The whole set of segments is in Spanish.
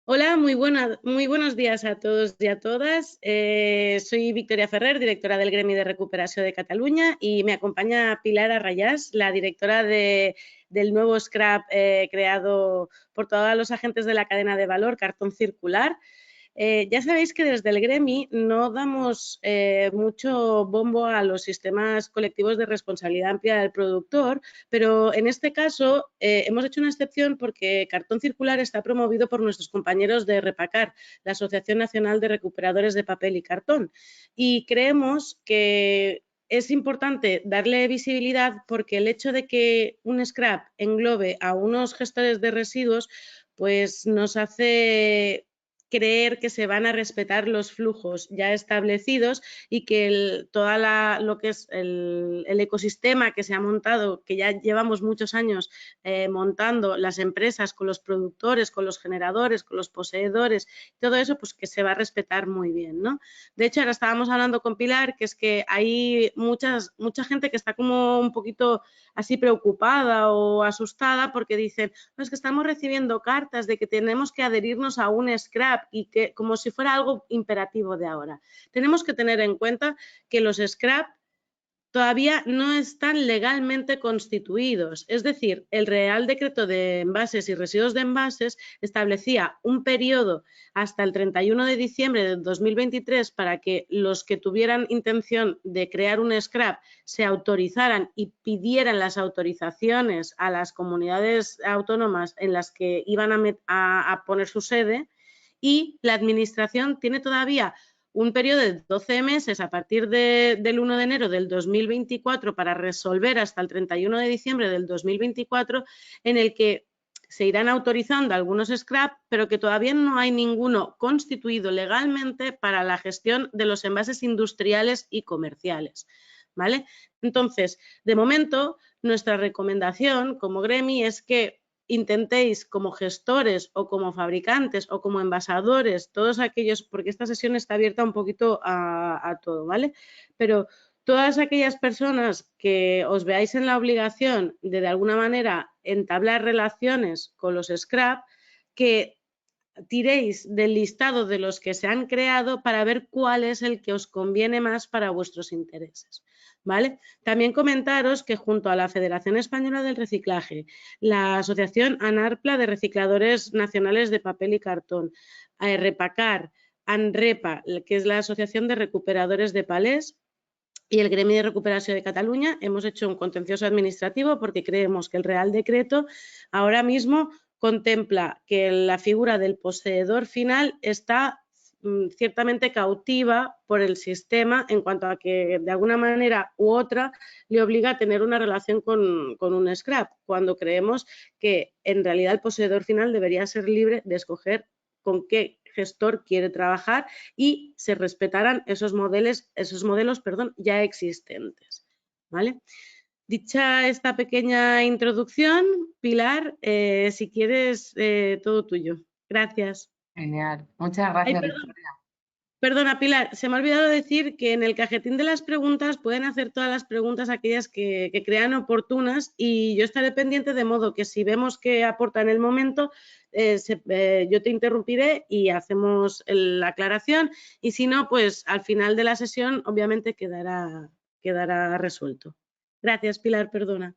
Hola, muy buenos días a todos y a todas. Soy Victoria Ferrer, directora del Gremi de Recuperació de Catalunya, y me acompaña Pilar Arrayás, la directora del nuevo scrap creado por todos los agentes de la cadena de valor, Cartón Circular. Ya sabéis que desde el Gremi no damos mucho bombo a los sistemas colectivos de responsabilidad amplia del productor, pero en este caso hemos hecho una excepción porque Cartón Circular está promovido por nuestros compañeros de Repacar, la Asociación Nacional de Recuperadores de Papel y Cartón. Y creemos que es importante darle visibilidad porque el hecho de que un scrap englobe a unos gestores de residuos pues nos hace creer que se van a respetar los flujos ya establecidos y que lo que es el ecosistema que se ha montado, que ya llevamos muchos años montando las empresas con los productores, con los generadores, con los poseedores, todo eso pues que se va a respetar muy bien, ¿no? De hecho, ahora estábamos hablando con Pilar que es que hay mucha gente que está como un poquito así preocupada o asustada porque dicen, no, es que estamos recibiendo cartas de que tenemos que adherirnos a un scrap y que como si fuera algo imperativo de ahora. Tenemos que tener en cuenta que los scrap todavía no están legalmente constituidos. Es decir, el Real Decreto de Envases y Residuos de Envases establecía un periodo hasta el 31 de diciembre de 2023 para que los que tuvieran intención de crear un scrap se autorizaran y pidieran las autorizaciones a las comunidades autónomas en las que iban a poner su sede, y la Administración tiene todavía un periodo de 12 meses a partir del 1 de enero del 2024 para resolver hasta el 31 de diciembre del 2024, en el que se irán autorizando algunos scrap, pero que todavía no hay ninguno constituido legalmente para la gestión de los envases industriales y comerciales, ¿vale? Entonces, de momento, nuestra recomendación como Gremi es que intentéis como gestores o como fabricantes o como envasadores, todos aquellos, porque esta sesión está abierta un poquito a todo, ¿vale? Pero todas aquellas personas que os veáis en la obligación de alguna manera entablar relaciones con los scrap, que tiréis del listado de los que se han creado para ver cuál es el que os conviene más para vuestros intereses, ¿vale? También comentaros que junto a la Federación Española del Reciclaje, la Asociación ANARPLA de Recicladores Nacionales de Papel y Cartón, Repacar, ANREPA, que es la Asociación de Recuperadores de Palés, y el Gremi de Recuperació de Cataluña hemos hecho un contencioso administrativo porque creemos que el Real Decreto ahora mismo contempla que la figura del poseedor final está ciertamente cautiva por el sistema en cuanto a que de alguna manera u otra le obliga a tener una relación con un scrap, cuando creemos que en realidad el poseedor final debería ser libre de escoger con qué gestor quiere trabajar y se respetarán esos modelos ya existentes, ¿vale? Dicha esta pequeña introducción, Pilar, si quieres, todo tuyo. Gracias. Genial. Muchas Ay, gracias, perdón. Victoria. Perdona, Pilar, se me ha olvidado decir que en el cajetín de las preguntas pueden hacer todas las preguntas aquellas que crean oportunas, y yo estaré pendiente de modo que si vemos que aporta en el momento, yo te interrumpiré y hacemos la aclaración, y si no, pues al final de la sesión obviamente quedará resuelto. Gracias, Pilar, perdona.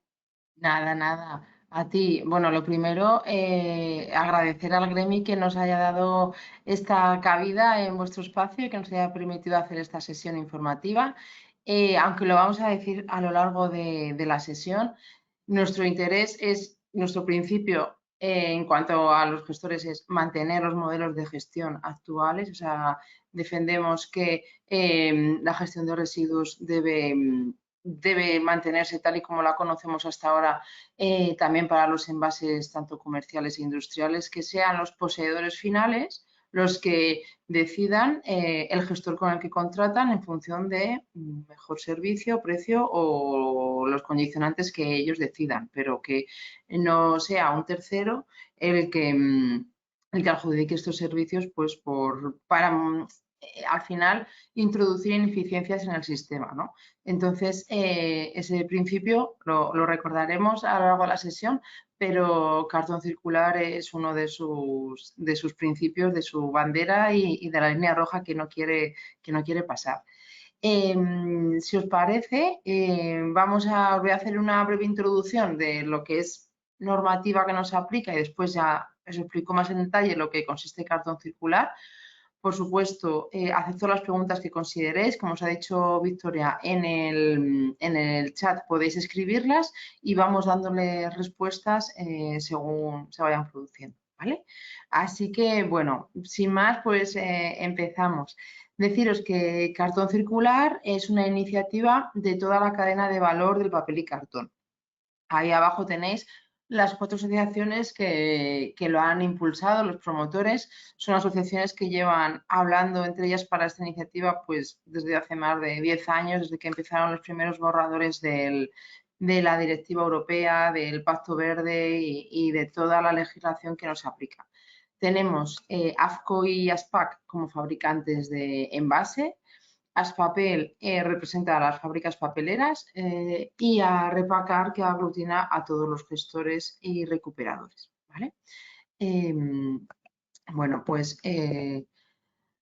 Nada, nada. A ti. Bueno, lo primero, agradecer al Gremi que nos haya dado esta cabida en vuestro espacio y que nos haya permitido hacer esta sesión informativa. Aunque lo vamos a decir a lo largo de la sesión, nuestro interés es, nuestro principio en cuanto a los gestores es mantener los modelos de gestión actuales. O sea, defendemos que la gestión de residuos debe mantenerse tal y como la conocemos hasta ahora, también para los envases tanto comerciales e industriales, que sean los poseedores finales los que decidan el gestor con el que contratan en función de mejor servicio, precio o los condicionantes que ellos decidan, pero que no sea un tercero el que adjudique estos servicios pues para al final introducir ineficiencias en el sistema, ¿no? Entonces, ese principio lo recordaremos a lo largo de la sesión, pero cartón circular es uno de sus principios, de su bandera y de la línea roja que no quiere pasar. Si os parece, os voy a hacer una breve introducción de lo que es normativa que nos aplica y después ya os explico más en detalle lo que consiste cartón circular. Por supuesto, acepto las preguntas que consideréis. Como os ha dicho Victoria, en el chat podéis escribirlas y vamos dándole respuestas según se vayan produciendo, ¿vale? Así que, bueno, sin más, pues empezamos. Deciros que Cartón Circular es una iniciativa de toda la cadena de valor del papel y cartón. Ahí abajo tenéis las 4 asociaciones que lo han impulsado, los promotores. Son asociaciones que llevan hablando entre ellas para esta iniciativa pues desde hace más de 10 años, desde que empezaron los primeros borradores de la Directiva Europea, del Pacto Verde y de toda la legislación que nos aplica. Tenemos AFCO y ASPAC como fabricantes de envase. Aspapel representa a las fábricas papeleras y a Repacar, que aglutina a todos los gestores y recuperadores, ¿vale? Bueno, pues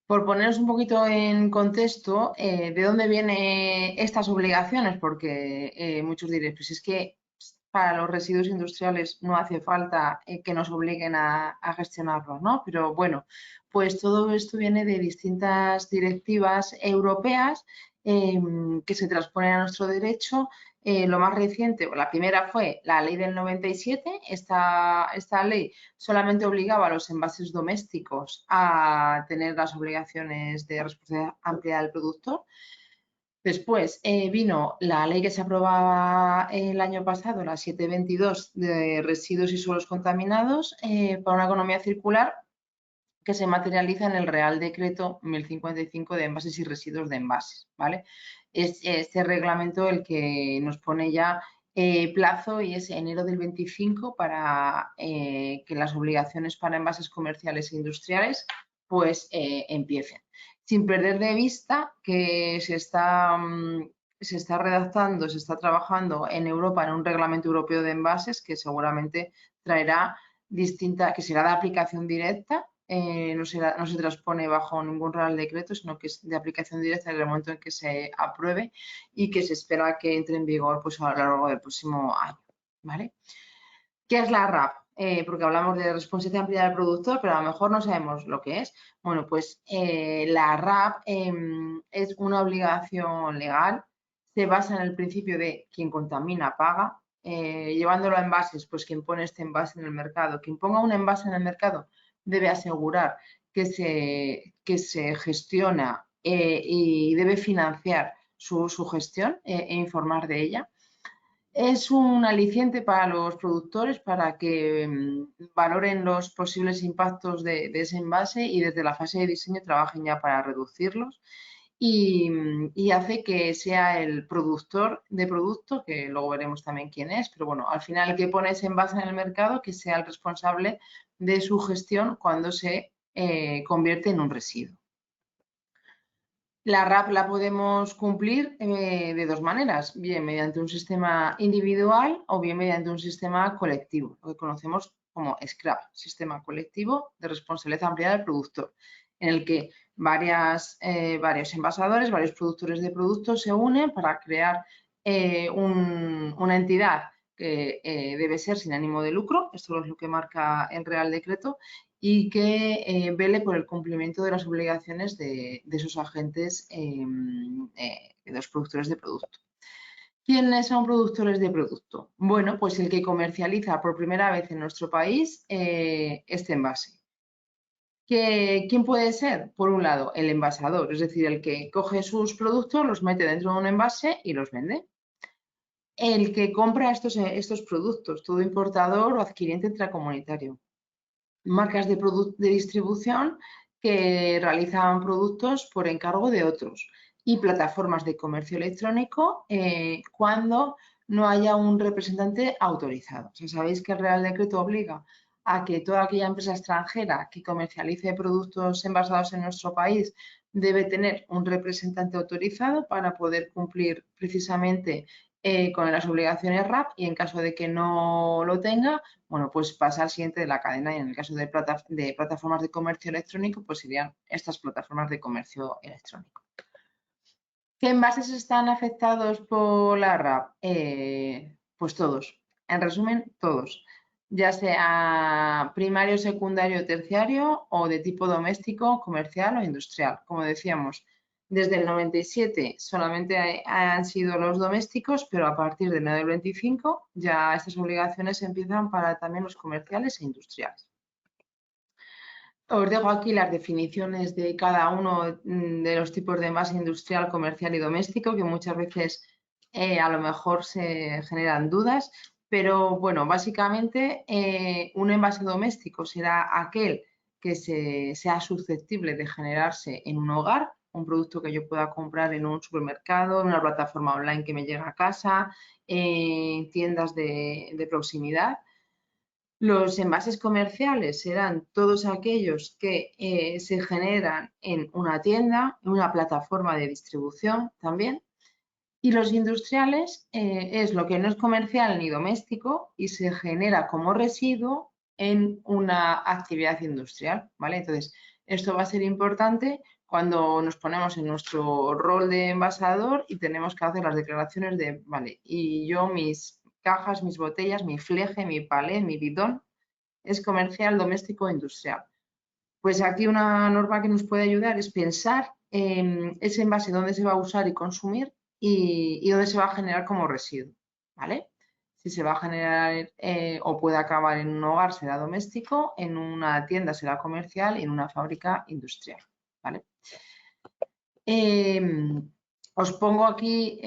por poneros un poquito en contexto, ¿de dónde vienen estas obligaciones? Porque muchos diréis, pues es que para los residuos industriales no hace falta que nos obliguen a gestionarlos, ¿no? Pero bueno, pues todo esto viene de distintas directivas europeas que se transponen a nuestro derecho. Lo más reciente, la primera fue la ley del 97. Esta ley solamente obligaba a los envases domésticos a tener las obligaciones de responsabilidad amplia del productor. Después vino la ley que se aprobaba el año pasado, la 722 de residuos y suelos contaminados para una economía circular, que se materializa en el Real Decreto 1055 de envases y residuos de envases, ¿vale? Es este reglamento el que nos pone ya plazo y es enero del 25 para que las obligaciones para envases comerciales e industriales pues empiecen. Sin perder de vista que se está redactando, se está trabajando en Europa en un reglamento europeo de envases que seguramente traerá que será de aplicación directa. No se transpone bajo ningún Real Decreto, sino que es de aplicación directa en el momento en que se apruebe y que se espera que entre en vigor pues, a lo largo del próximo año, ¿vale? ¿Qué es la RAP? Porque hablamos de responsabilidad amplia del productor, pero a lo mejor no sabemos lo que es. Bueno, pues la RAP es una obligación legal, se basa en el principio de quien contamina paga, llevándolo a envases, pues quien pone este envase en el mercado. Quien ponga un envase en el mercado debe asegurar que se gestiona y debe financiar su gestión e informar de ella. Es un aliciente para los productores para que valoren los posibles impactos de ese envase y desde la fase de diseño trabajen ya para reducirlos y hace que sea el productor de producto, que luego veremos también quién es, pero bueno, al final el que pone ese envase en el mercado, que sea el responsable de su gestión cuando se convierte en un residuo. La RAP la podemos cumplir de dos maneras, bien mediante un sistema individual o bien mediante un sistema colectivo, lo que conocemos como SCRAP, Sistema Colectivo de Responsabilidad Ampliada del Productor, en el que varios envasadores, varios productores de productos se unen para crear una entidad que debe ser sin ánimo de lucro, esto es lo que marca el Real Decreto, y que vele por el cumplimiento de las obligaciones de esos agentes, de los productores de producto. ¿Quiénes son productores de producto? Bueno, pues el que comercializa por primera vez en nuestro país este envase. ¿Quién puede ser? Por un lado, el envasador, es decir, el que coge sus productos, los mete dentro de un envase y los vende. El que compra estos productos, todo importador o adquiriente intracomunitario. Marcas de distribución que realizan productos por encargo de otros y plataformas de comercio electrónico cuando no haya un representante autorizado. O sea, sabéis que el Real Decreto obliga a que toda aquella empresa extranjera que comercialice productos envasados en nuestro país debe tener un representante autorizado para poder cumplir precisamente con las obligaciones RAP, y en caso de que no lo tenga, bueno, pues pasa al siguiente de la cadena, y en el caso de plataformas de comercio electrónico, pues serían estas plataformas de comercio electrónico. ¿Qué envases están afectados por la RAP? Pues todos. En resumen, todos. Ya sea primario, secundario, terciario o de tipo doméstico, comercial o industrial. Como decíamos, desde el 97 solamente han sido los domésticos, pero a partir de enero del 25 ya estas obligaciones empiezan para también los comerciales e industriales. Os dejo aquí las definiciones de cada uno de los tipos de envase industrial, comercial y doméstico, que muchas veces a lo mejor se generan dudas, pero bueno, básicamente un envase doméstico será aquel que sea susceptible de generarse en un hogar, un producto que yo pueda comprar en un supermercado, en una plataforma online que me llega a casa, en tiendas de proximidad. Los envases comerciales serán todos aquellos que se generan en una tienda, en una plataforma de distribución también. Y los industriales es lo que no es comercial ni doméstico y se genera como residuo en una actividad industrial, ¿vale? Entonces, esto va a ser importante cuando nos ponemos en nuestro rol de envasador y tenemos que hacer las declaraciones de, vale, y yo mis cajas, mis botellas, mi fleje, mi palé, mi bidón, es comercial, doméstico o industrial. Pues aquí una norma que nos puede ayudar es pensar en ese envase dónde se va a usar y consumir y dónde se va a generar como residuo, ¿vale? Si se va a generar o puede acabar en un hogar será doméstico, en una tienda será comercial y en una fábrica industrial, ¿vale? Os pongo aquí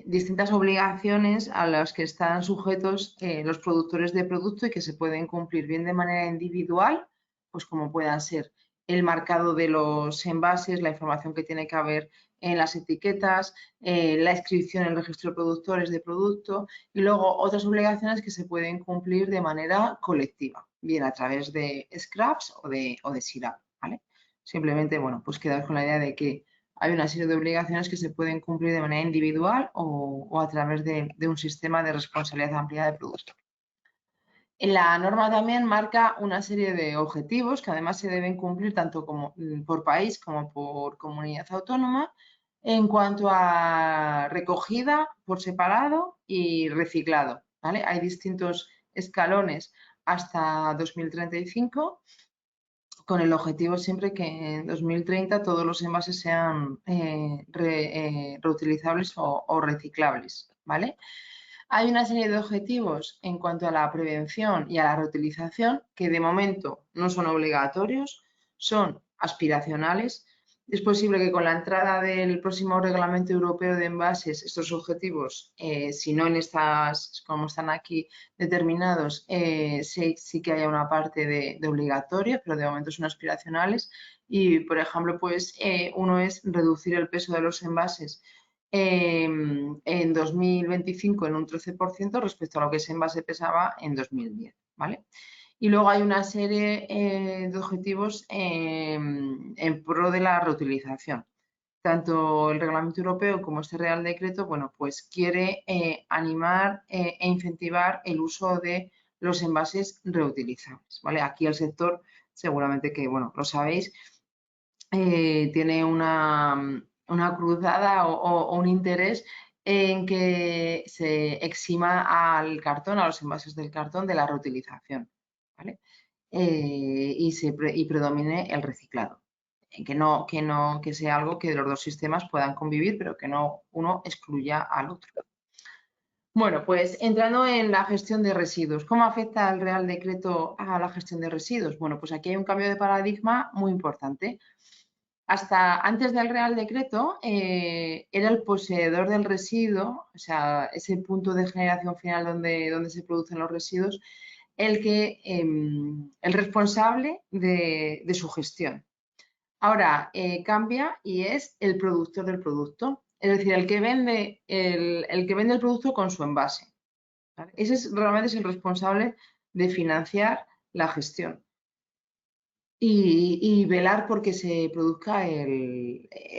distintas obligaciones a las que están sujetos los productores de producto y que se pueden cumplir bien de manera individual, pues como puedan ser el marcado de los envases, la información que tiene que haber en las etiquetas, la inscripción en el registro de productores de producto, y luego otras obligaciones que se pueden cumplir de manera colectiva, bien a través de scraps o de SIRAP, ¿vale? Simplemente, bueno, pues quedaos con la idea de que hay una serie de obligaciones que se pueden cumplir de manera individual o a través de un sistema de responsabilidad ampliada de producto. La norma también marca una serie de objetivos que además se deben cumplir tanto por país como por comunidad autónoma en cuanto a recogida por separado y reciclado, ¿vale? Hay distintos escalones hasta 2035, con el objetivo siempre que en 2030 todos los envases sean reutilizables o reciclables, ¿vale? Hay una serie de objetivos en cuanto a la prevención y a la reutilización que de momento no son obligatorios, son aspiracionales. Es posible que con la entrada del próximo reglamento europeo de envases estos objetivos, si no en estas, como están aquí determinados, sí que haya una parte de obligatoria, pero de momento son aspiracionales. Y, por ejemplo, pues uno es reducir el peso de los envases en 2025 en un 13% respecto a lo que ese envase pesaba en 2010, ¿vale? Y luego hay una serie de objetivos en pro de la reutilización. Tanto el Reglamento Europeo como este Real Decreto, bueno, pues quiere animar e incentivar el uso de los envases reutilizables, ¿vale? Aquí el sector, seguramente que, bueno, lo sabéis, tiene una cruzada o un interés en que se exima al cartón, a los envases del cartón, de la reutilización, ¿vale? Y predomine el reciclado. Que sea algo que los dos sistemas puedan convivir, pero que no uno excluya al otro. Bueno, pues entrando en la gestión de residuos, ¿cómo afecta el Real Decreto a la gestión de residuos? Bueno, pues aquí hay un cambio de paradigma muy importante. Hasta antes del Real Decreto era el poseedor del residuo, o sea, ese punto de generación final donde se producen los residuos, el responsable de su gestión. Ahora cambia y es el productor del producto, es decir, el que vende el producto con su envase, ¿vale? Ese realmente es el responsable de financiar la gestión. Y velar porque se produzca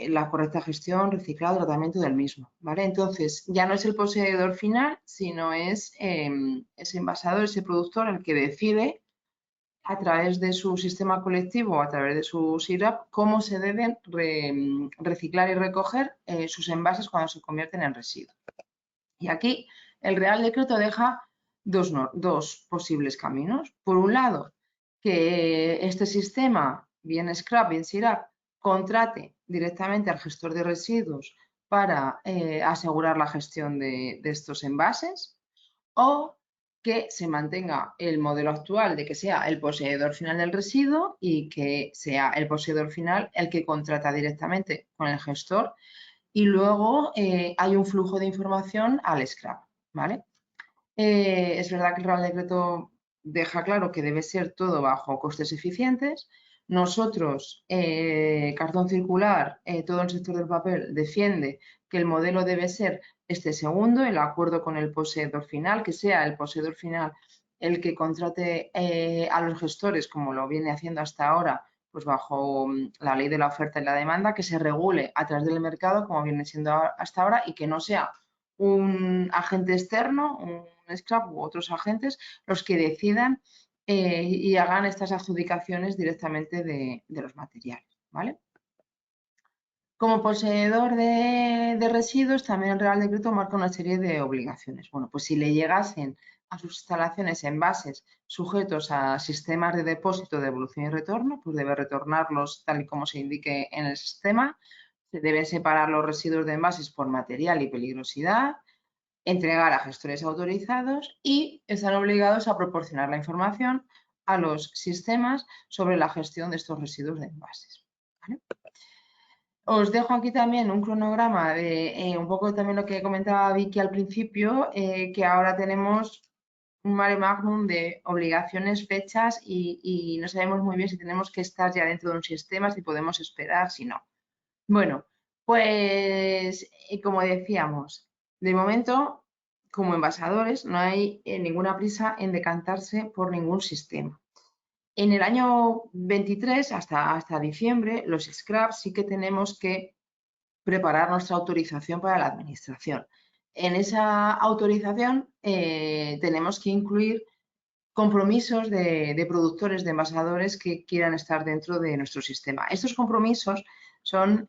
la correcta gestión, reciclado, tratamiento del mismo, ¿vale? Entonces, ya no es el poseedor final, sino es ese envasador, ese productor el que decide a través de su sistema colectivo, a través de su SIRAP, cómo se deben reciclar y recoger sus envases cuando se convierten en residuos. Y aquí el Real Decreto deja dos posibles caminos. Por un lado, que este sistema, bien Scrap, bien SIRAP, contrate directamente al gestor de residuos para asegurar la gestión de estos envases, o que se mantenga el modelo actual de que sea el poseedor final del residuo y que sea el poseedor final el que contrata directamente con el gestor, y luego hay un flujo de información al scrap, ¿vale? Es verdad que el Real Decreto deja claro que debe ser todo bajo costes eficientes. Nosotros, Cartón Circular, todo el sector del papel defiende que el modelo debe ser este segundo, el acuerdo con el poseedor final, que sea el poseedor final el que contrate a los gestores, como lo viene haciendo hasta ahora, pues bajo la ley de la oferta y la demanda, que se regule a través del mercado, como viene siendo hasta ahora, y que no sea un agente externo, un scrap u otros agentes, los que decidan y hagan estas adjudicaciones directamente de los materiales, ¿vale? Como poseedor de residuos, también el Real Decreto marca una serie de obligaciones. Bueno, pues si le llegasen a sus instalaciones envases sujetos a sistemas de depósito, devolución y retorno, pues debe retornarlos tal y como se indique en el sistema. Se debe separar los residuos de envases por material y peligrosidad, entregar a gestores autorizados y están obligados a proporcionar la información a los sistemas sobre la gestión de estos residuos de envases, ¿vale? Os dejo aquí también un cronograma de un poco también lo que comentaba Vicky al principio, que ahora tenemos un mare magnum de obligaciones, fechas y no sabemos muy bien si tenemos que estar ya dentro de un sistema, si podemos esperar, si no. Bueno, pues como decíamos, de momento, como envasadores, no hay ninguna prisa en decantarse por ningún sistema. En el año 23, hasta diciembre, los scraps sí que tenemos que preparar nuestra autorización para la administración. En esa autorización tenemos que incluir compromisos de productores, de envasadores que quieran estar dentro de nuestro sistema. Estos compromisos son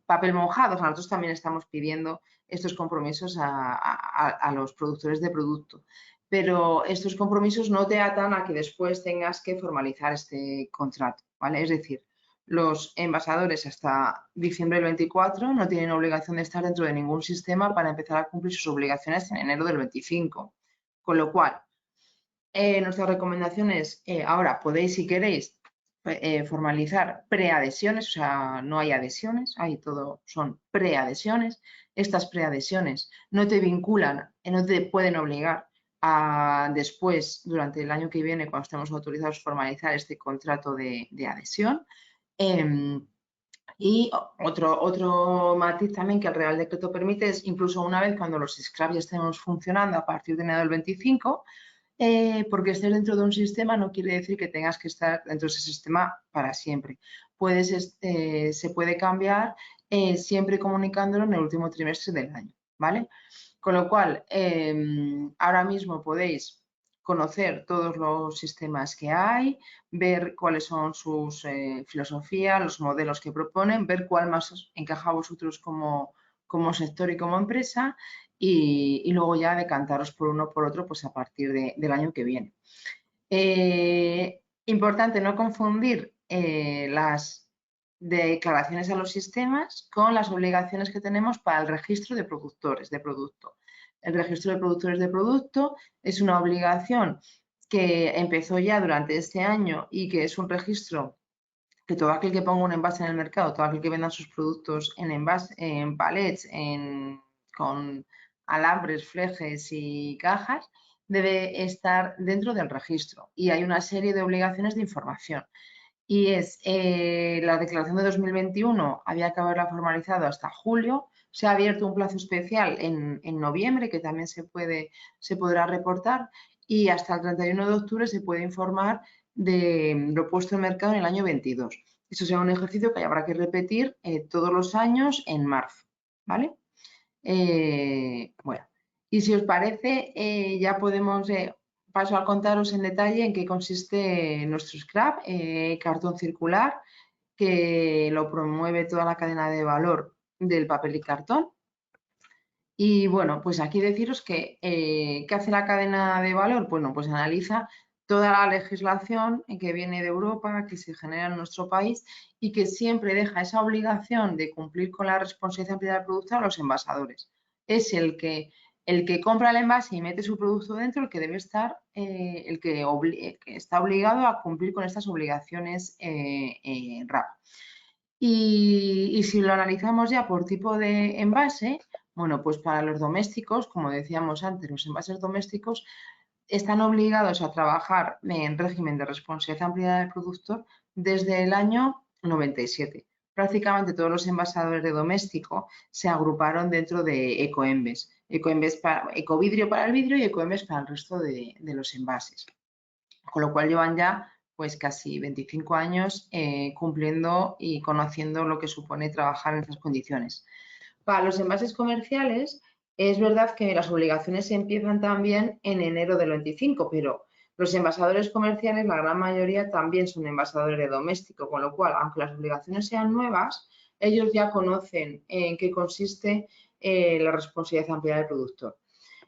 papel mojado. Nosotros también estamos pidiendo estos compromisos a los productores de producto, pero estos compromisos no te atan a que después tengas que formalizar este contrato, ¿vale? Es decir, los envasadores hasta diciembre del 24 no tienen obligación de estar dentro de ningún sistema para empezar a cumplir sus obligaciones en enero del 25. Con lo cual, nuestras recomendaciones, ahora podéis, si queréis, formalizar preadhesiones, o sea, no hay adhesiones, hay todo, son preadhesiones. Estas preadhesiones no te vinculan, no te pueden obligar a después, durante el año que viene, cuando estemos autorizados, formalizar este contrato de adhesión. Y otro matiz también que el Real Decreto permite es, incluso una vez cuando los scrap ya estemos funcionando a partir de enero del 25, porque estés dentro de un sistema no quiere decir que tengas que estar dentro de ese sistema para siempre. Se puede cambiar siempre comunicándolo en el último trimestre del año, ¿vale? Con lo cual, ahora mismo podéis conocer todos los sistemas que hay, ver cuáles son sus filosofías, los modelos que proponen, ver cuál más encaja a vosotros como sector y como empresa, y luego ya decantaros por uno o por otro pues a partir del año que viene. Importante no confundir las declaraciones a los sistemas con las obligaciones que tenemos para el registro de productores de producto. El registro de productores de producto es una obligación que empezó ya durante este año y que es un registro que todo aquel que ponga un envase en el mercado, todo aquel que venda sus productos en envase, en palets, con alambres, flejes y cajas, debe estar dentro del registro. Y hay una serie de obligaciones de información. Y es la declaración de 2021 había que haberla formalizado hasta julio. Se ha abierto un plazo especial en noviembre que también se podrá reportar, y hasta el 31 de octubre se puede informar de lo puesto en mercado en el año 22. Esto será un ejercicio que habrá que repetir todos los años en marzo, ¿vale? Bueno, y si os parece, ya podemos, paso a contaros en detalle en qué consiste nuestro scrap, cartón circular, que lo promueve toda la cadena de valor del papel y cartón. Y bueno, pues aquí deciros que, ¿qué hace la cadena de valor? Bueno, pues analiza toda la legislación que viene de Europa, que se genera en nuestro país y que siempre deja esa obligación de cumplir con la responsabilidad ampliada del producto a los envasadores. Es el que compra el envase y mete su producto dentro, el que debe estar, el que está obligado a cumplir con estas obligaciones RAP. Y si lo analizamos ya por tipo de envase, bueno, pues para los domésticos, como decíamos antes, los envases domésticos están obligados a trabajar en régimen de responsabilidad ampliada del productor desde el año 97. Prácticamente todos los envasadores de doméstico se agruparon dentro de Ecoembes. Ecovidrio para el vidrio y Ecoembes para el resto de los envases. Con lo cual llevan ya pues casi 25 años cumpliendo y conociendo lo que supone trabajar en estas condiciones. Para los envases comerciales, es verdad que las obligaciones empiezan también en enero del 25, pero los envasadores comerciales, la gran mayoría, también son envasadores de doméstico, con lo cual, aunque las obligaciones sean nuevas, ellos ya conocen en qué consiste la responsabilidad ampliada del productor.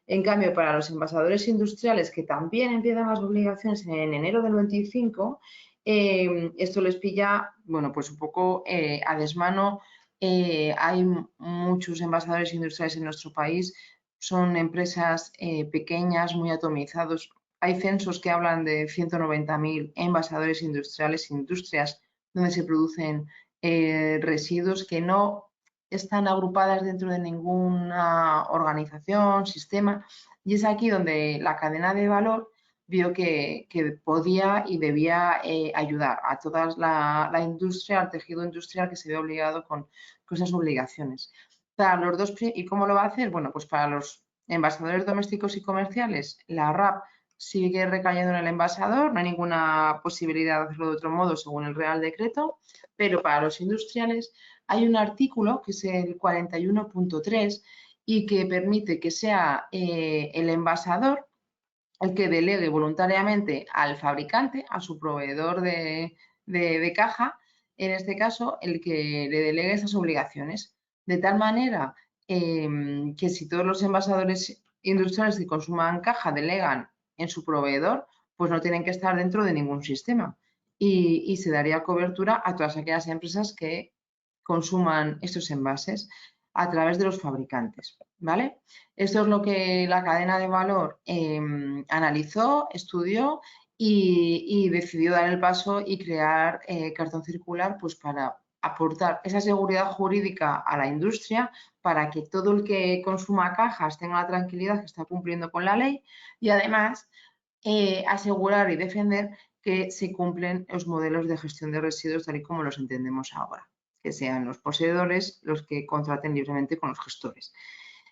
En cambio, para los envasadores industriales, que también empiezan las obligaciones en enero del 25, esto les pilla, bueno, pues un poco a desmano. Hay muchos envasadores industriales en nuestro país, son empresas pequeñas, muy atomizados. Hay censos que hablan de 190.000 envasadores industriales, industrias donde se producen residuos que no están agrupadas dentro de ninguna organización, sistema, y es aquí donde la cadena de valor vio que podía y debía ayudar a toda la industria, al tejido industrial que se ve obligado con esas obligaciones. Para los dos, ¿y cómo lo va a hacer? Bueno, pues para los envasadores domésticos y comerciales, la RAP sigue recayendo en el envasador, no hay ninguna posibilidad de hacerlo de otro modo según el Real Decreto, pero para los industriales hay un artículo que es el 41.3 y que permite que sea el envasador el que delegue voluntariamente al fabricante, a su proveedor de caja, en este caso, el que le delegue esas obligaciones. De tal manera que si todos los envasadores industriales que consuman caja delegan en su proveedor, pues no tienen que estar dentro de ningún sistema. Y se daría cobertura a todas aquellas empresas que consuman estos envases a través de los fabricantes, ¿vale? Esto es lo que la cadena de valor analizó, estudió y decidió dar el paso y crear cartón circular pues para aportar esa seguridad jurídica a la industria para que todo el que consuma cajas tenga la tranquilidad que está cumpliendo con la ley y además asegurar y defender que se cumplen los modelos de gestión de residuos tal y como los entendemos ahora, que sean los poseedores los que contraten libremente con los gestores.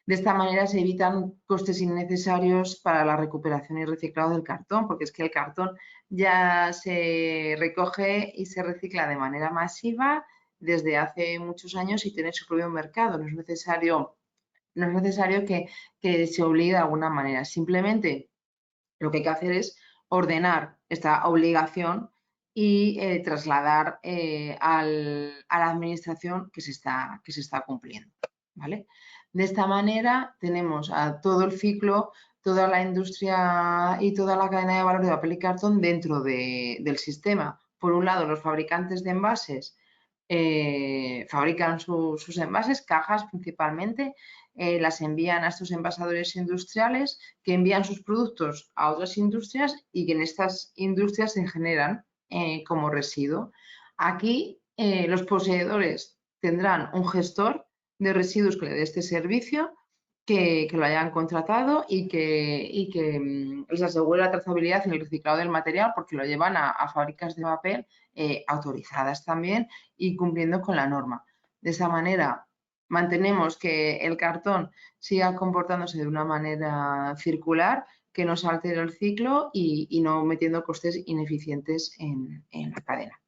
De esta manera se evitan costes innecesarios para la recuperación y reciclado del cartón, porque es que el cartón ya se recoge y se recicla de manera masiva desde hace muchos años y tiene su propio mercado. No es necesario que se obligue de alguna manera. Simplemente lo que hay que hacer es ordenar esta obligación y trasladar a la administración que se está cumpliendo, ¿vale? De esta manera tenemos a todo el ciclo, toda la industria y toda la cadena de valor de papel y cartón dentro del sistema. Por un lado, los fabricantes de envases fabrican sus envases, cajas principalmente, las envían a estos envasadores industriales que envían sus productos a otras industrias y que en estas industrias se generan como residuo. Aquí los poseedores tendrán un gestor de residuos que le dé este servicio, que lo hayan contratado y que les asegure la trazabilidad en el reciclado del material porque lo llevan a fábricas de papel autorizadas también y cumpliendo con la norma. De esa manera mantenemos que el cartón siga comportándose de una manera circular, que no se altere el ciclo y no metiendo costes ineficientes en la cadena.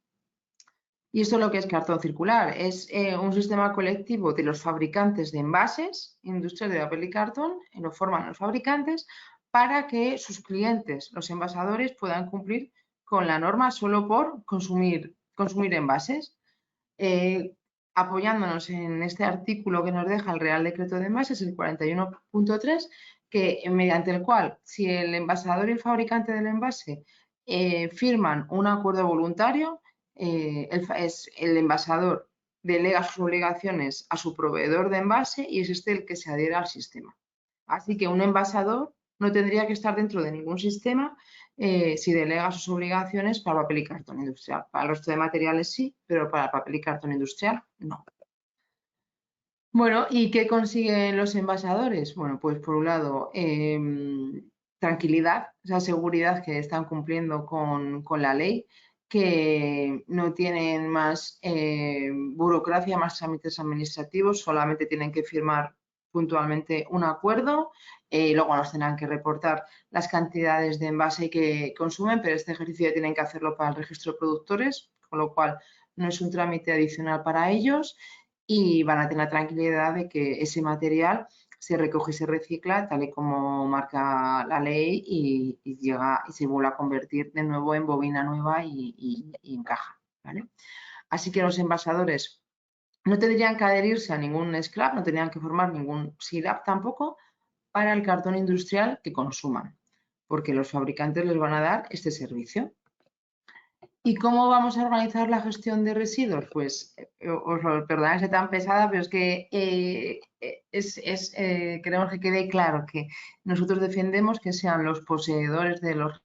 Y esto es lo que es cartón circular, es un sistema colectivo de los fabricantes de envases industriales de papel y cartón, lo forman los fabricantes para que sus clientes, los envasadores, puedan cumplir con la norma solo por consumir envases. Apoyándonos en este artículo que nos deja el Real Decreto de Envases, el 41.3, mediante el cual, si el envasador y el fabricante del envase firman un acuerdo voluntario, el envasador delega sus obligaciones a su proveedor de envase y es este el que se adhiera al sistema. Así que un envasador no tendría que estar dentro de ningún sistema si delega sus obligaciones para papel y cartón industrial. Para el resto de materiales sí, pero para papel y cartón industrial no. Bueno, ¿y qué consiguen los envasadores? Bueno, pues por un lado, tranquilidad, esa seguridad que están cumpliendo con la ley, que no tienen más burocracia, más trámites administrativos, solamente tienen que firmar puntualmente un acuerdo, luego nos tendrán que reportar las cantidades de envase que consumen, pero este ejercicio tienen que hacerlo para el registro de productores, con lo cual no es un trámite adicional para ellos y van a tener la tranquilidad de que ese material se recoge y se recicla tal y como marca la ley y llega y se vuelve a convertir de nuevo en bobina nueva y en caja, ¿vale? Así que los envasadores no tendrían que adherirse a ningún scrap, no tendrían que formar ningún SILAP tampoco para el cartón industrial que consuman, porque los fabricantes les van a dar este servicio. ¿Y cómo vamos a organizar la gestión de residuos? Pues, perdonad que sea tan pesada, pero es que queremos que quede claro que nosotros defendemos que sean los poseedores de los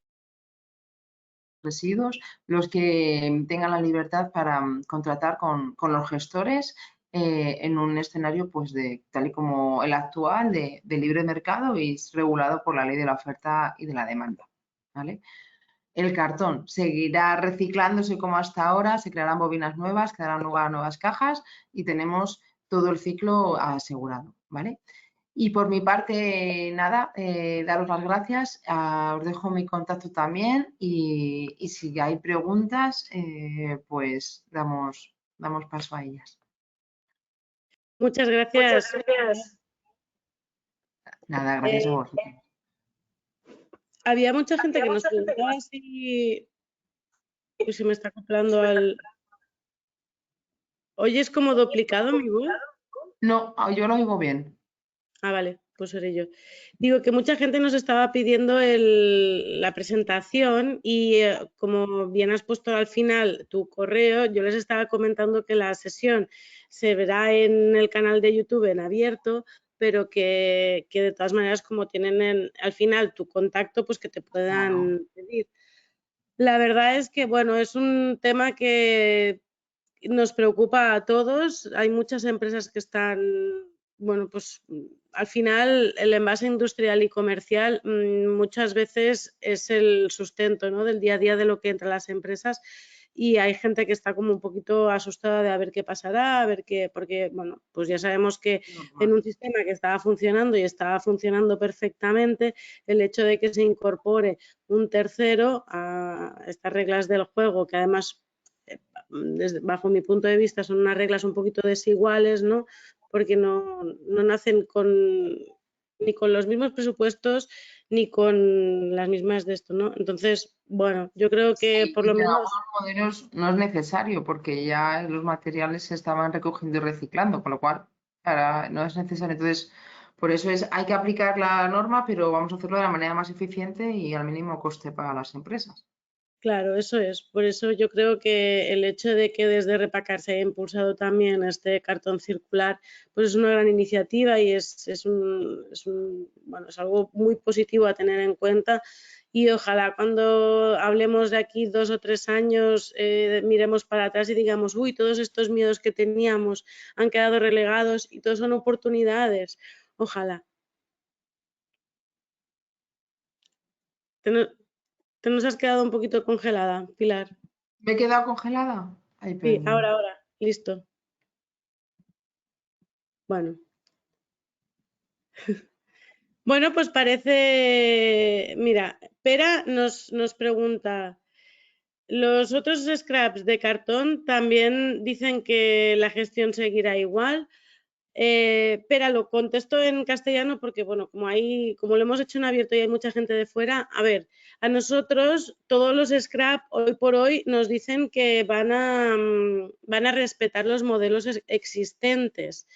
residuos los que tengan la libertad para contratar con los gestores en un escenario pues tal y como el actual de libre mercado y regulado por la ley de la oferta y de la demanda, ¿vale? El cartón seguirá reciclándose como hasta ahora, se crearán bobinas nuevas, quedarán lugar nuevas cajas y tenemos todo el ciclo asegurado, ¿vale? Y por mi parte, nada, daros las gracias, os dejo mi contacto también y si hay preguntas, pues damos paso a ellas. Muchas gracias. Nada, gracias a vosotros. Había mucha gente que nos preguntaba si... Uy, se me está acoplando al... ¿Oyes como duplicado mi voz? No, yo lo oigo bien. Ah, vale, pues seré yo. Digo que mucha gente nos estaba pidiendo la presentación y como bien has puesto al final tu correo, yo les estaba comentando que la sesión se verá en el canal de YouTube en abierto, pero que de todas maneras como tienen al final tu contacto, pues que te puedan pedir. La verdad es que, bueno, es un tema que nos preocupa a todos. Hay muchas empresas que están, bueno, pues al final el envase industrial y comercial muchas veces es el sustento, ¿no?, del día a día de lo que entra a las empresas y hay gente que está como un poquito asustada de a ver qué pasará, a ver qué, porque, bueno, pues ya sabemos que en un sistema que estaba funcionando y estaba funcionando perfectamente, el hecho de que se incorpore un tercero a estas reglas del juego, que además bajo mi punto de vista son unas reglas un poquito desiguales, ¿no? Porque no nacen ni con los mismos presupuestos ni con las mismas de esto, ¿no? Entonces, bueno, yo creo que Sí, por lo y en menos... algunos modelos no es necesario porque ya los materiales se estaban recogiendo y reciclando, con lo cual ahora no es necesario. Entonces, por eso hay que aplicar la norma, pero vamos a hacerlo de la manera más eficiente y al mínimo coste para las empresas. Claro, eso es. Por eso yo creo que el hecho de que desde Repacar se haya impulsado también este cartón circular, pues es una gran iniciativa y bueno, es algo muy positivo a tener en cuenta. Y ojalá cuando hablemos de aquí 2 o 3 años miremos para atrás y digamos, uy, todos estos miedos que teníamos han quedado relegados y todos son oportunidades. Ojalá. Te nos has quedado un poquito congelada, Pilar. ¿Me he quedado congelada? Ay, Sí, perdón. ahora, listo. Bueno. Bueno, pues parece, mira, Pera nos pregunta, los otros scraps de cartón también dicen que la gestión seguirá igual. Pero lo contesto en castellano porque, bueno, como lo hemos hecho en abierto y hay mucha gente de fuera, a ver, a nosotros todos los scrap hoy por hoy nos dicen que van a respetar los modelos existentes.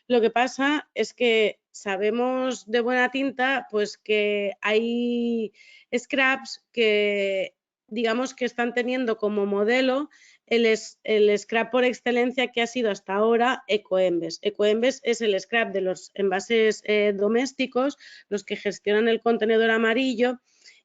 Lo que pasa es que sabemos de buena tinta pues que hay scraps que digamos que están teniendo como modelo el scrap por excelencia que ha sido hasta ahora Ecoembes. Ecoembes es el scrap de los envases domésticos, los que gestionan el contenedor amarillo,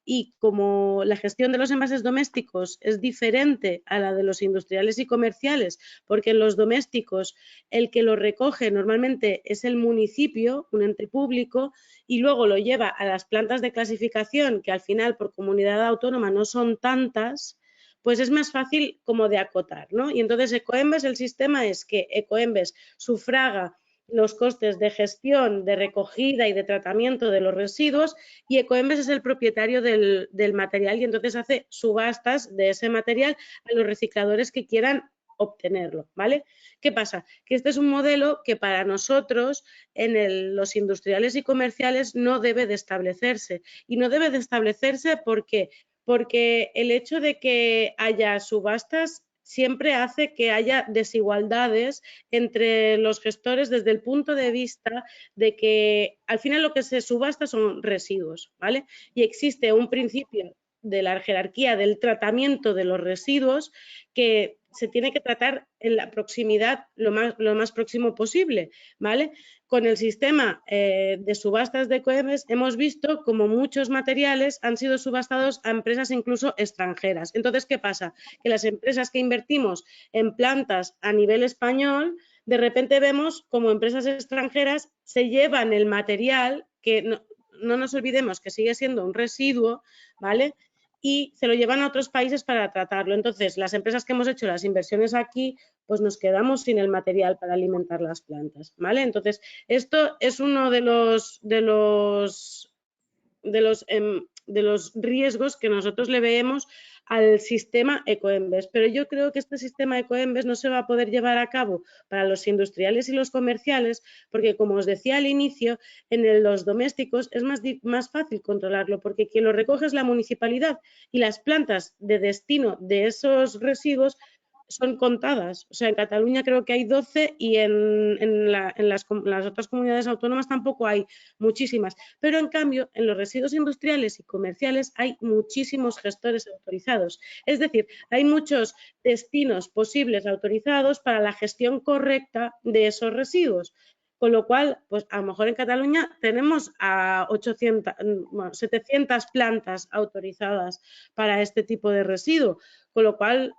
y como la gestión de los envases domésticos es diferente a la de los industriales y comerciales, porque en los domésticos el que lo recoge normalmente es el municipio, un ente público, y luego lo lleva a las plantas de clasificación, que al final por comunidad autónoma no son tantas, pues es más fácil como de acotar, ¿no? Y entonces Ecoembes, el sistema es que Ecoembes sufraga los costes de gestión, de recogida y de tratamiento de los residuos, y Ecoembes es el propietario del material y entonces hace subastas de ese material a los recicladores que quieran obtenerlo, ¿vale? ¿Qué pasa? Que este es un modelo que para nosotros en los industriales y comerciales no debe de establecerse, y no debe de establecerse porque el hecho de que haya subastas siempre hace que haya desigualdades entre los gestores desde el punto de vista de que al final lo que se subasta son residuos, ¿vale? Y existe un principio de la jerarquía del tratamiento de los residuos que se tiene que tratar en la proximidad lo más próximo posible, ¿vale? Con el sistema de subastas de Ecoembes hemos visto como muchos materiales han sido subastados a empresas incluso extranjeras. Entonces, ¿qué pasa? Que las empresas que invertimos en plantas a nivel español, de repente vemos como empresas extranjeras se llevan el material, que no nos olvidemos que sigue siendo un residuo, ¿vale? Y se lo llevan a otros países para tratarlo. Entonces, las empresas que hemos hecho las inversiones aquí, pues nos quedamos sin el material para alimentar las plantas, ¿vale? Entonces, esto es uno de los riesgos que nosotros le vemos al sistema Ecoembes. Pero yo creo que este sistema Ecoembes no se va a poder llevar a cabo para los industriales y los comerciales, porque como os decía al inicio, en los domésticos es más fácil controlarlo, porque quien lo recoge es la municipalidad y las plantas de destino de esos residuos son contadas. O sea, en Cataluña creo que hay 12 y en las otras comunidades autónomas tampoco hay muchísimas. Pero en cambio, en los residuos industriales y comerciales hay muchísimos gestores autorizados. Es decir, hay muchos destinos posibles autorizados para la gestión correcta de esos residuos. Con lo cual, pues a lo mejor en Cataluña tenemos a 700 plantas autorizadas para este tipo de residuo, con lo cual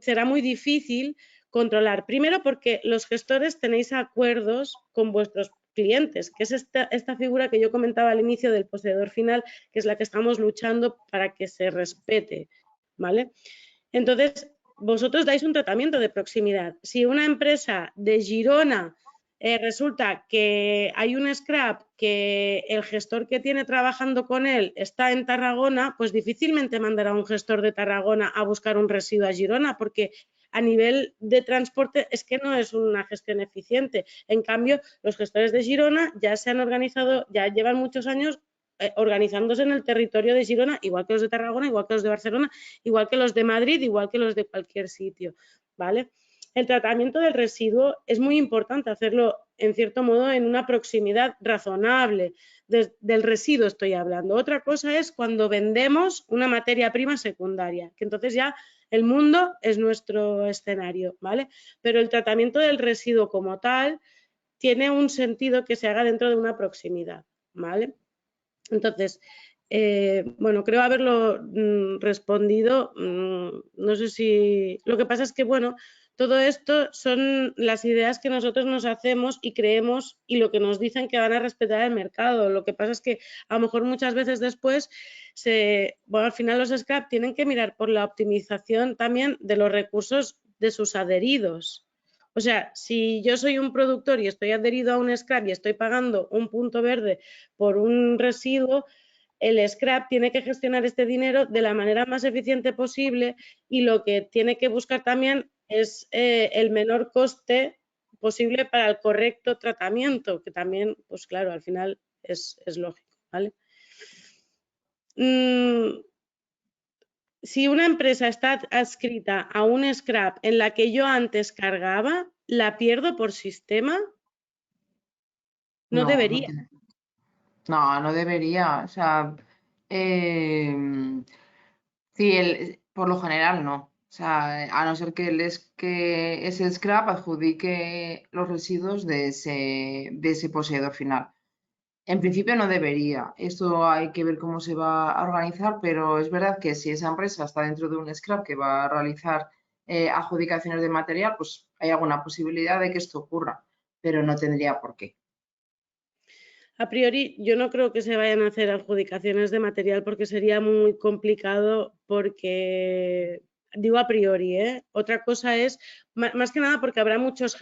será muy difícil controlar. Primero porque los gestores tenéis acuerdos con vuestros clientes, que es esta figura que yo comentaba al inicio del poseedor final, que es la que estamos luchando para que se respete, ¿vale? Entonces, vosotros dais un tratamiento de proximidad. Si una empresa de Girona resulta que hay un scrap que el gestor que tiene trabajando con él está en Tarragona, pues difícilmente mandará a un gestor de Tarragona a buscar un residuo a Girona, porque a nivel de transporte es que no es una gestión eficiente. En cambio, los gestores de Girona ya se han organizado, ya llevan muchos años organizándose en el territorio de Girona, igual que los de Tarragona, igual que los de Barcelona, igual que los de Madrid, igual que los de cualquier sitio, ¿vale? El tratamiento del residuo es muy importante hacerlo, en cierto modo, en una proximidad razonable. Del residuo estoy hablando. Otra cosa es cuando vendemos una materia prima secundaria, que entonces ya el mundo es nuestro escenario, ¿vale? Pero el tratamiento del residuo como tal tiene un sentido que se haga dentro de una proximidad, ¿vale? Entonces, bueno, creo haberlo respondido. No sé si... Lo que pasa es que, bueno, todo esto son las ideas que nosotros nos hacemos y creemos y lo que nos dicen que van a respetar el mercado. Lo que pasa es que a lo mejor muchas veces después, bueno, al final los scrap tienen que mirar por la optimización también de los recursos de sus adheridos. O sea, si yo soy un productor y estoy adherido a un scrap y estoy pagando un punto verde por un residuo, el scrap tiene que gestionar este dinero de la manera más eficiente posible y lo que tiene que buscar también es el menor coste posible para el correcto tratamiento, que también, pues claro, al final es lógico, ¿vale? Si una empresa está adscrita a un scrap en la que yo antes cargaba, ¿la pierdo por sistema? No No, no debería. tiene. No, no debería. O sea, eh, sí, por lo general no. O sea, a no ser que ese scrap adjudique los residuos de ese poseedor final. En principio no debería. Esto hay que ver cómo se va a organizar, pero es verdad que si esa empresa está dentro de un scrap que va a realizar adjudicaciones de material, pues hay alguna posibilidad de que esto ocurra, pero no tendría por qué. A priori, yo no creo que se vayan a hacer adjudicaciones de material porque sería muy complicado porque, digo a priori, ¿eh? Otra cosa es, más que nada porque habrá muchos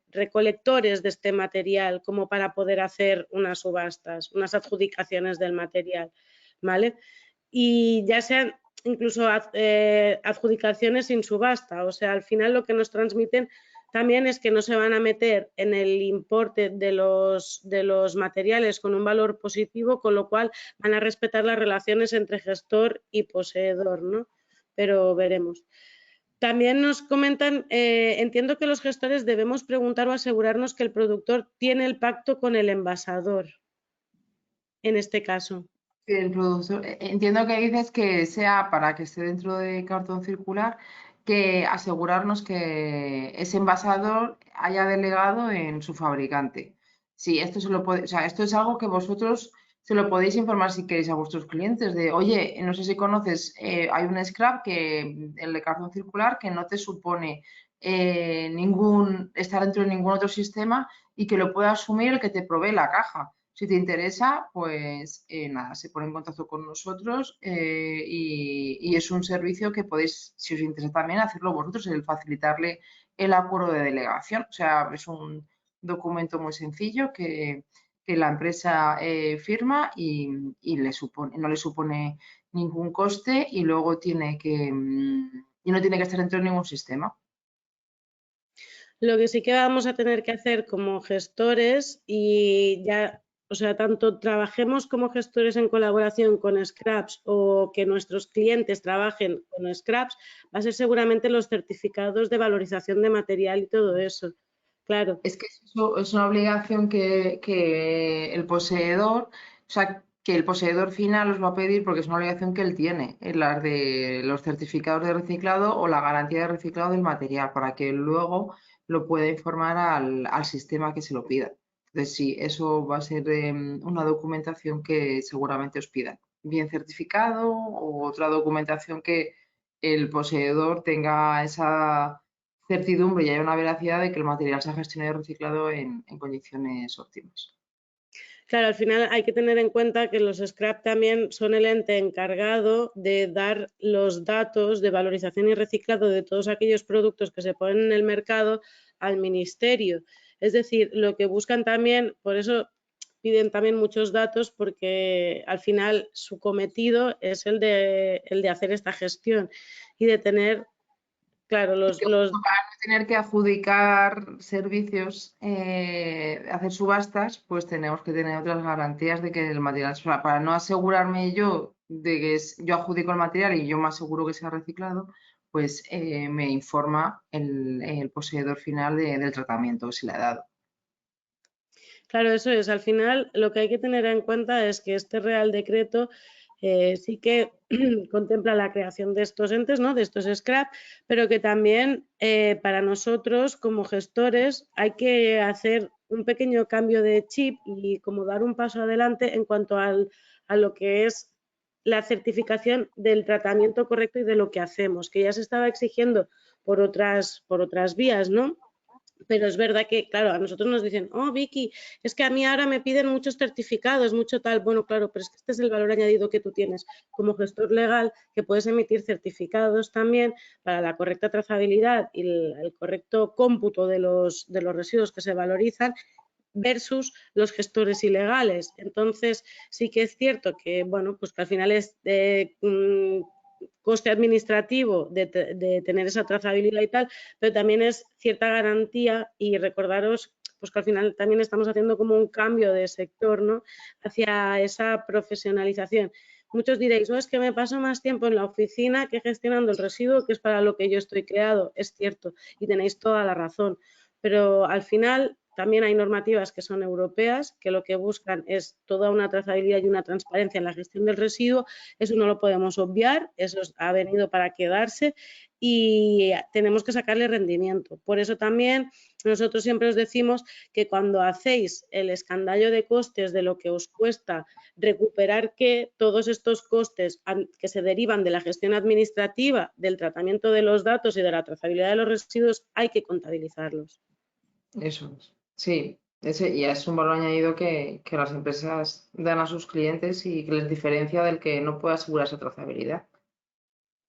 recolectores de este material como para poder hacer unas subastas, unas adjudicaciones del material, ¿vale? Y ya sean incluso adjudicaciones sin subasta, o sea, al final lo que nos transmiten también es que no se van a meter en el importe de los materiales con un valor positivo, con lo cual van a respetar las relaciones entre gestor y poseedor, ¿no? Pero veremos. También nos comentan, entiendo que los gestores debemos preguntar o asegurarnos que el productor tiene el pacto con el envasador, en este caso. El productor, entiendo que dices que sea para que esté dentro de cartón circular, que asegurarnos que ese envasador haya delegado en su fabricante. Sí, esto se lo puede, o sea, esto es algo que vosotros se lo podéis informar si queréis a vuestros clientes de, oye, no sé si conoces, hay un scrap que el de cartón circular que no te supone estar dentro de ningún otro sistema y que lo pueda asumir el que te provee la caja. Si te interesa, pues nada, se pone en contacto con nosotros y es un servicio que podéis, si os interesa también, hacerlo vosotros, el facilitarle el acuerdo de delegación. O sea, es un documento muy sencillo que la empresa firma y no le supone ningún coste y luego y no tiene que estar dentro de ningún sistema. Lo que sí que vamos a tener que hacer como gestores y ya, o sea, tanto trabajemos como gestores en colaboración con Scraps o que nuestros clientes trabajen con Scraps, va a ser seguramente los certificados de valorización de material y todo eso. Claro. Es que eso es una obligación que el poseedor, o sea, que el poseedor final os va a pedir porque es una obligación que él tiene, en las de los certificados de reciclado o la garantía de reciclado del material, para que luego lo pueda informar al sistema que se lo pida. Entonces, sí, eso va a ser una documentación que seguramente os pidan, bien certificado o otra documentación que el poseedor tenga esa certidumbre y hay una veracidad de que el material se ha gestionado y reciclado en condiciones óptimas. Claro, al final hay que tener en cuenta que los scrap también son el ente encargado de dar los datos de valorización y reciclado de todos aquellos productos que se ponen en el mercado al ministerio. Es decir, lo que buscan también, por eso piden también muchos datos, porque al final su cometido es el de hacer esta gestión y de tener, claro, Y que los para no tener que adjudicar servicios, hacer subastas, pues tenemos que tener otras garantías de que el material, o sea, para no asegurarme yo de que yo adjudico el material y yo me aseguro que sea reciclado, pues me informa el poseedor final del tratamiento que se le ha dado. Claro, eso es. Al final, lo que hay que tener en cuenta es que este Real Decreto sí que contempla la creación de estos entes, ¿no? De estos scrap, pero que también para nosotros como gestores hay que hacer un pequeño cambio de chip y como dar un paso adelante en cuanto a lo que es la certificación del tratamiento correcto y de lo que hacemos, que ya se estaba exigiendo por otras vías, ¿no? Pero es verdad que, claro, a nosotros nos dicen, oh, Vicky, es que a mí ahora me piden muchos certificados, mucho tal. Bueno, claro, pero es que este es el valor añadido que tú tienes como gestor legal, que puedes emitir certificados también para la correcta trazabilidad y el correcto cómputo de los residuos que se valorizan versus los gestores ilegales. Entonces, sí que es cierto que, bueno, pues que al final es coste administrativo de tener esa trazabilidad y tal, pero también es cierta garantía y recordaros pues que al final también estamos haciendo como un cambio de sector, ¿no? Hacia esa profesionalización. Muchos diréis, no, es que me paso más tiempo en la oficina que gestionando el residuo, que es para lo que yo estoy creado. Es cierto, y tenéis toda la razón. Pero al final también hay normativas que son europeas, que lo que buscan es toda una trazabilidad y una transparencia en la gestión del residuo. Eso no lo podemos obviar, eso ha venido para quedarse y tenemos que sacarle rendimiento. Por eso también nosotros siempre os decimos que cuando hacéis el escandallo de costes de lo que os cuesta recuperar, que todos estos costes que se derivan de la gestión administrativa, del tratamiento de los datos y de la trazabilidad de los residuos, hay que contabilizarlos. Eso es. Sí, ese ya es un valor añadido que las empresas dan a sus clientes y que les diferencia del que no puede asegurar esa trazabilidad.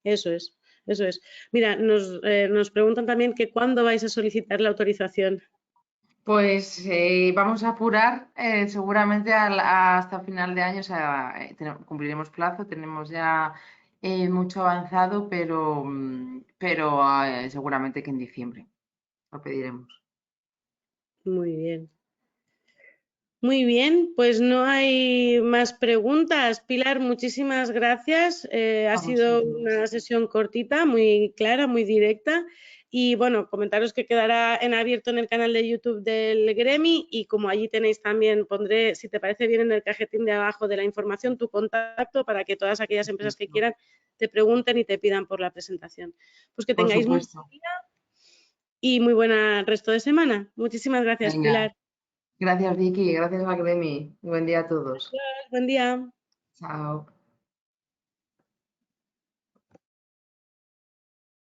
Eso es, eso es. Mira, nos preguntan también que cuándo vais a solicitar la autorización. Pues vamos a apurar seguramente hasta final de año, o sea, cumpliremos plazo, tenemos ya mucho avanzado, pero seguramente que en diciembre lo pediremos. Muy bien. Muy bien, pues no hay más preguntas. Pilar, muchísimas gracias. Ha A sido vosotros. una sesión cortita, muy clara, muy directa. Y bueno, comentaros que quedará en abierto en el canal de YouTube del Gremi y como allí tenéis también, pondré, si te parece bien, en el cajetín de abajo de la información tu contacto para que todas aquellas empresas que quieran te pregunten y te pidan por la presentación. Pues que Por tengáis muy supuesto. buen día y muy buen resto de semana. Muchísimas gracias, Venga, Pilar. gracias Vicky, gracias Macremi. Buen día a todos. Adiós, buen día. Chao.